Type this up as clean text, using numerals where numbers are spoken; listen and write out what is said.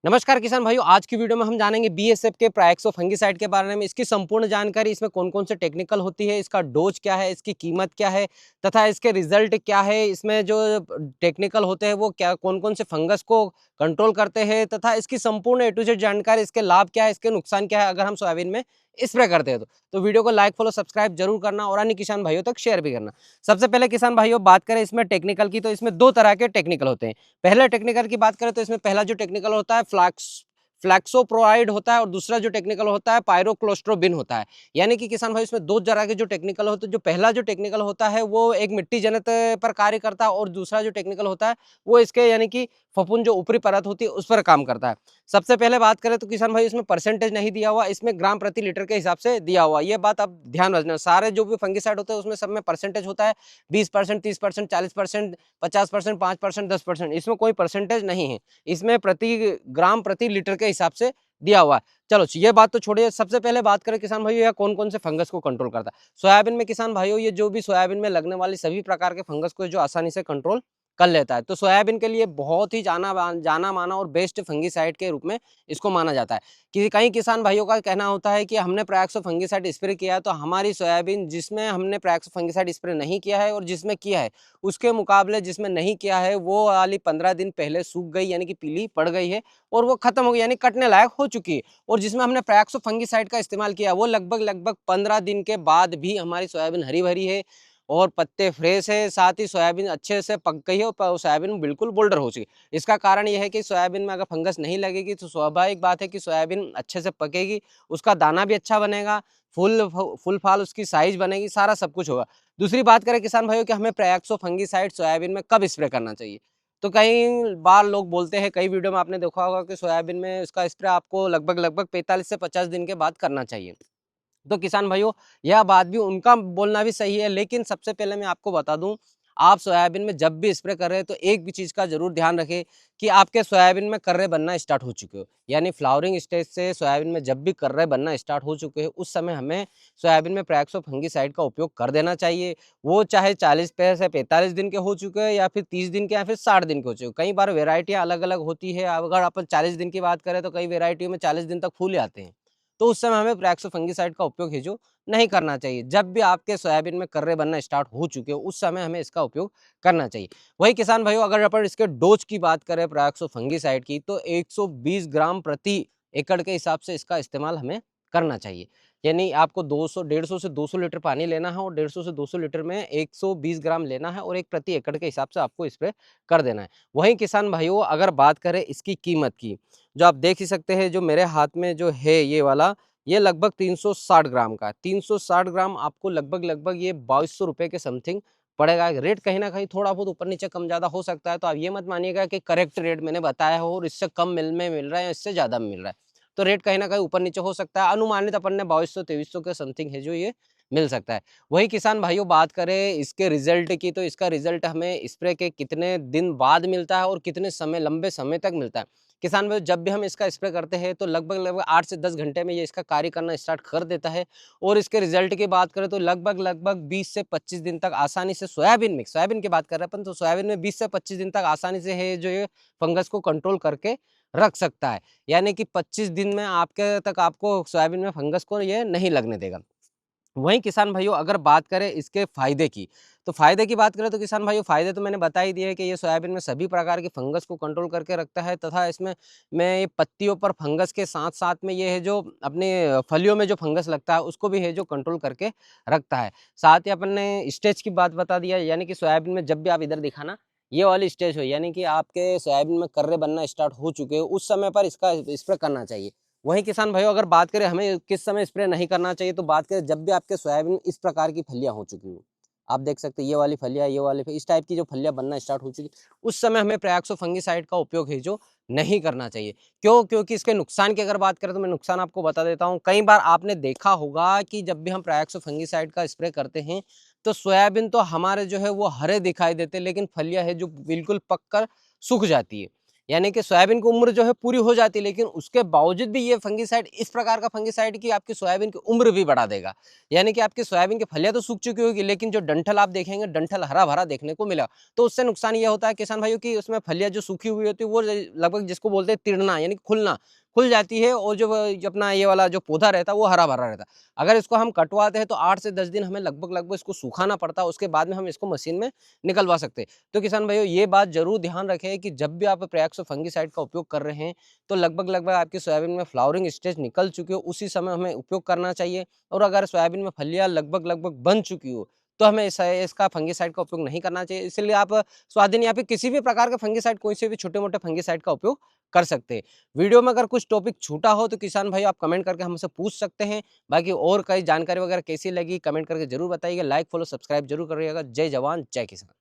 नमस्कार किसान भाइयों, आज की वीडियो में हम जानेंगे बीएसएफ के प्रायक्सो फंगिसाइड के बारे में। इसकी संपूर्ण जानकारी, इसमें कौन कौन से टेक्निकल होती है, इसका डोज क्या है, इसकी कीमत क्या है तथा इसके रिजल्ट क्या है। इसमें जो टेक्निकल होते हैं वो क्या कौन कौन से फंगस को कंट्रोल करते हैं तथा इसकी संपूर्ण ए टू जेड जानकारी, इसके लाभ क्या है, इसके नुकसान क्या है अगर हम सोयाबीन में स्प्रे करते हैं तो वीडियो को लाइक फॉलो सब्सक्राइब जरूर करना और अन्य किसान भाइयों तक शेयर भी करना। सबसे पहले किसान भाइयों बात करें इसमें टेक्निकल की, तो इसमें दो तरह के टेक्निकल होते हैं। पहले टेक्निकल की बात करें तो इसमें पहला जो टेक्निकल होता है फ्लैक्सोप्रोराइड होता है और दूसरा जो टेक्निकल होता है पायरोक्लोस्ट्रोबिन होता है। यानी कि किसान भाई इसमें दो तरह के जो टेक्निकल होते हैं। जो पहला जो टेक्निकल होता है वो एक मिट्टी जनित पर कार्य करता है और दूसरा जो टेक्निकल होता है वो इसके यानी कि फफूंद जो ऊपरी परत होती है उस पर काम करता है। सबसे पहले बात करें तो किसान भाई इसमें परसेंटेज नहीं दिया हुआ, इसमें ग्राम प्रति लीटर के हिसाब से दिया हुआ। ये बात आप ध्यान रखना, सारे जो भी फंगिसाइड होते हैं उसमें सब में परसेंटेज होता है 20%, 30%, 40%, 50%, 5%, 10%। इसमें कोई परसेंटेज नहीं है, इसमें प्रति ग्राम प्रति लीटर के हिसाब से दिया हुआ है। चलो ये बात तो छोड़िए, सबसे पहले बात करें किसान भाइयों यह कौन कौन से फंगस को कंट्रोल करता है। सोयाबीन में किसान भाइयों ये जो भी सोयाबीन में लगने वाली सभी प्रकार के फंगस को जो आसानी से कंट्रोल कर लेता है। तो सोयाबीन के लिए बहुत ही जाना माना और बेस्ट फंगिसाइड के रूप में इसको माना जाता है। कि कई किसान भाइयों का कहना होता है कि हमने प्रयाक्सो फंगिसाइड स्प्रे किया है तो हमारी सोयाबीन जिसमें हमने प्रयाक्सो फंगिसाइड स्प्रे नहीं किया है और जिसमें किया है उसके मुकाबले जिसमें नहीं किया है वो वाली 15 दिन पहले सूख गई, यानी कि पीली पड़ गई है और वो खत्म हो गई, यानी कटने लायक हो चुकी है। और जिसमें हमने प्रयाक्सो फंगिसाइड का इस्तेमाल किया वो लगभग 15 दिन के बाद भी हमारी सोयाबीन हरी भरी है और पत्ते फ्रेश है, साथ ही सोयाबीन अच्छे से पक गई है और सोयाबीन बिल्कुल बोल्डर हो चुकी है। इसका कारण यह है कि सोयाबीन में अगर फंगस नहीं लगेगी तो स्वाभाविक बात है कि सोयाबीन अच्छे से पकेगी, उसका दाना भी अच्छा बनेगा, फूल फाल उसकी साइज बनेगी, सारा सब कुछ होगा। दूसरी बात करें किसान भाइयों कि हमें प्रयाक्सो फंगिसाइड सोयाबीन में कब स्प्रे करना चाहिए। तो कई बार लोग बोलते हैं, कई वीडियो में आपने देखा होगा कि सोयाबीन में इसका स्प्रे आपको लगभग 45 से 50 दिन के बाद करना चाहिए। तो किसान भाइयों यह बात भी उनका बोलना भी सही है, लेकिन सबसे पहले मैं आपको बता दूं, आप सोयाबीन में जब भी स्प्रे कर रहे हैं तो एक भी चीज का जरूर ध्यान रखें कि आपके सोयाबीन में कर्रे बनना स्टार्ट हो चुके हो। यानी फ्लावरिंग स्टेज से सोयाबीन में जब भी कर्रे बनना स्टार्ट हो चुके हैं उस समय हमें सोयाबीन में प्रैक्सो फंगिसाइड का उपयोग कर देना चाहिए। वो चाहे 40 से 45 दिन के हो चुके हैं या फिर 30 दिन के या फिर 60 दिन के हो चुके। कई बार वेराइटियां अलग अलग होती है, अगर अपन 40 दिन की बात करें तो कई वेराइटियों में 40 दिन तक फूल आते हैं। तो उस समय हमें प्रैक्सो फंगिसाइड का उपयोग है जो नहीं करना चाहिए। जब भी आपके सोयाबीन में कर्रे बनना स्टार्ट हो चुके हो उस समय हमें इसका उपयोग करना चाहिए। वही किसान भाइयों अगर अपन इसके डोज की बात करें प्रयाक्सो फंगिसाइड की तो 120 ग्राम प्रति एकड़ के हिसाब से इसका इस्तेमाल हमें करना चाहिए। यानी आपको 200 150 से 200 लीटर पानी लेना है और 150 से 200 लीटर में 120 ग्राम लेना है और एक प्रति एकड़ के हिसाब से आपको स्प्रे कर देना है। वहीं किसान भाइयों अगर बात करें इसकी कीमत की, जो आप देख ही सकते हैं जो मेरे हाथ में जो है ये वाला, ये लगभग 360 ग्राम का है। 360 ग्राम आपको लगभग ये 2200 रुपए के समथिंग पड़ेगा। रेट कहीं ना कहीं थोड़ा बहुत ऊपर नीचे कम ज्यादा हो सकता है, तो आप ये मत मानिएगा कि करेक्ट रेट मैंने बताया हो और इससे कम मिल रहा है या इससे ज्यादा मिल रहा है। तो रेट कहीं ना कहीं ऊपर नीचे हो सकता है। अनुमानित अपन ने 2200 2300 के समथिंग है जो ये मिल सकता है। वही किसान भाइयों बात करें इसके रिजल्ट की, तो इसका रिजल्ट हमें स्प्रे के कितने दिन बाद मिलता है और कितने समय लंबे समय तक मिलता है। किसान भाई जब भी हम इसका स्प्रे करते हैं तो लगभग 8 से 10 घंटे में ये इसका कार्य करना स्टार्ट कर देता है। और इसके रिजल्ट की बात करें तो लगभग 20 से 25 दिन तक आसानी से सोयाबीन की बात कर रहे हैं अपन, तो सोयाबीन में 20 से 25 दिन तक आसानी से है जो ये फंगस को कंट्रोल करके रख सकता है। यानी कि 25 दिन में आपके तक आपको सोयाबीन में फंगस को ये नहीं लगने देगा। वहीं किसान भाइयों अगर बात करें इसके फायदे की, तो फायदे की बात करें तो किसान भाइयों फायदे तो मैंने बता ही दिए है कि ये सोयाबीन में सभी प्रकार के फंगस को कंट्रोल करके रखता है तथा इसमें ये पत्तियों पर फंगस के साथ साथ में ये है जो अपने फलियों में जो फंगस लगता है उसको भी है जो कंट्रोल करके रखता है। साथ ही अपन ने स्टेज की बात बता दिया, यानी कि सोयाबीन में जब भी आप इधर दिखाना ये वाली स्टेज हो, यानी कि आपके सोयाबीन में कर्रे बनना स्टार्ट हो चुके हो उस समय पर इसका स्प्रे करना चाहिए। वहीं किसान भाइयों अगर बात करें हमें किस समय स्प्रे नहीं करना चाहिए, तो बात करें जब भी आपके सोयाबीन इस प्रकार की फलियां हो चुकी हो। आप देख सकते हैं ये वाली फलियां, ये वाली इस टाइप की जो फलियां बनना स्टार्ट हो चुकी उस समय हमें प्रयाक्सो फंगिसाइड का उपयोग है जो नहीं करना चाहिए। क्यों? क्योंकि इसके नुकसान की अगर बात करें तो मैं नुकसान आपको बता देता हूँ। कई बार आपने देखा होगा कि जब भी हम प्रयाक्सो फंगिसाइड का स्प्रे करते हैं तो सोयाबीन तो हमारे जो है वो हरे दिखाई देते, लेकिन फलियां है जो बिल्कुल पक कर सूख जाती है। यानी कि सोयाबीन की उम्र जो है पूरी हो जाती है, लेकिन उसके बावजूद भी ये फंगिसाइड इस प्रकार का फंगिसाइड कि आपकी सोयाबीन की उम्र भी बढ़ा देगा। यानी कि आपकी सोयाबीन की फलियाँ तो सूख चुकी होगी, लेकिन जो डंठल आप देखेंगे, डंठल हरा-भरा देखने को मिला। तो उससे नुकसान ये होता है किसान भाइयों की उसमें फलियाँ जो सूखी हुई होती है वो लगभग जिसको बोलते हैं तिड़ना यानी कि खुलना, खुल जाती है और जो अपना ये वाला जो पौधा रहता है वो हरा-भरा रहता है। अगर इसको हम कटवाते हैं तो 8 से 10 दिन हमें लगभग-लगभग इसको सुखाना पड़ता है, उसके बाद में हम इसको मशीन में निकलवा सकते हैं। तो किसान भाइयों ये बात ज़रूर ध्यान रखें कि जब भी आप प्रयाक्सो फंगिसाइड का उपयोग कर रहे हैं, तो लगभग-लगभग आपकी सोयाबीन में फ्लावरिंग स्टेज निकल चुकी हो, उसी समय हमें उपयोग करना चाहिए और अगर सोयाबीन में फलियाँ लगभग-लगभग बन चुकी हो, तो हमें इसका फंगिसाइड का उपयोग नहीं करना चाहिए। इसलिए आप स्वादिन या फिर किसी भी प्रकार का फंगिसाइड कोई से भी छोटे-मोटे फंगिसाइड का उपयोग कर सकते हैं। वीडियो में अगर कुछ टॉपिक छूटा हो तो किसान भाई आप कमेंट करके हमसे पूछ सकते हैं। बाकी और कई जानकारी वगैरह कैसी लगी कमेंट करके ज़रूर बताइएगा। लाइक, फॉलो, सब्सक्राइब ज़रूर करिएगा। जय जवान, जय किसान।